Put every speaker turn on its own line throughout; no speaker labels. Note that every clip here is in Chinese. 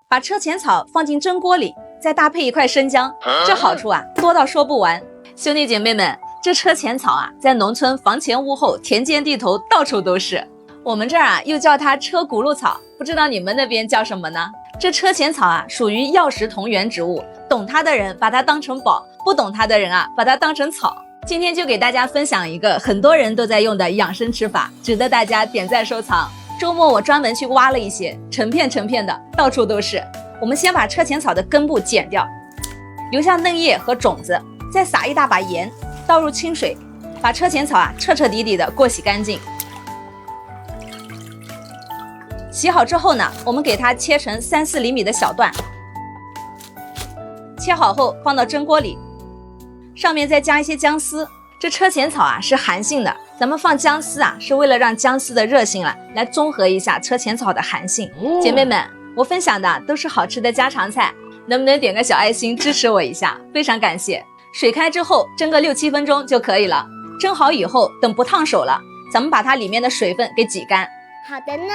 把车前草放进蒸锅里，再搭配一块生姜，这好处啊多到说不完。兄弟姐妹们，这车前草啊，在农村房前屋后、田间地头到处都是。我们这儿啊又叫它车轱辘草，不知道你们那边叫什么呢？这车前草啊属于药食同源植物，懂它的人把它当成宝，不懂它的人啊把它当成草。今天就给大家分享一个很多人都在用的养生吃法，值得大家点赞收藏。周末我专门去挖了一些，成片成片的，到处都是。我们先把车前草的根部剪掉，留下嫩叶和种子，再撒一大把盐，倒入清水，把车前草啊彻彻底底的过洗干净。洗好之后呢，我们给它切成3-4厘米的小段，切好后放到蒸锅里，上面再加一些姜丝。这车前草啊是寒性的，咱们放姜丝啊是为了让姜丝的热性啊来中和一下车前草的寒性。姐妹们，我分享的都是好吃的家常菜，能不能点个小爱心支持我一下？非常感谢。水开之后蒸个6-7分钟就可以了。蒸好以后，等不烫手了，咱们把它里面的水分给挤干。
好的呢。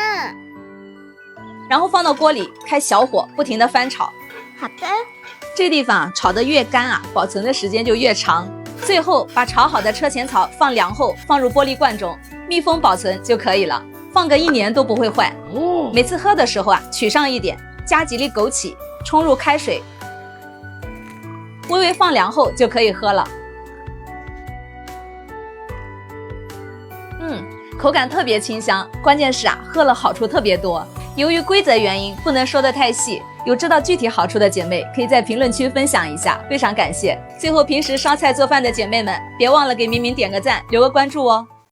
然后放到锅里，开小火，不停地翻炒。
好的。
这地方炒得越干啊，保存的时间就越长。最后把炒好的车前草放凉后，放入玻璃罐中，密封保存就可以了，放个1年都不会坏。每次喝的时候啊，取上一点，加几粒枸杞，冲入开水，微微放凉后就可以喝了。口感特别清香，关键是啊，喝了好处特别多。由于规则原因，不能说得太细，有知道具体好处的姐妹可以在评论区分享一下，非常感谢。最后，平时烧菜做饭的姐妹们，别忘了给明明点个赞，留个关注哦。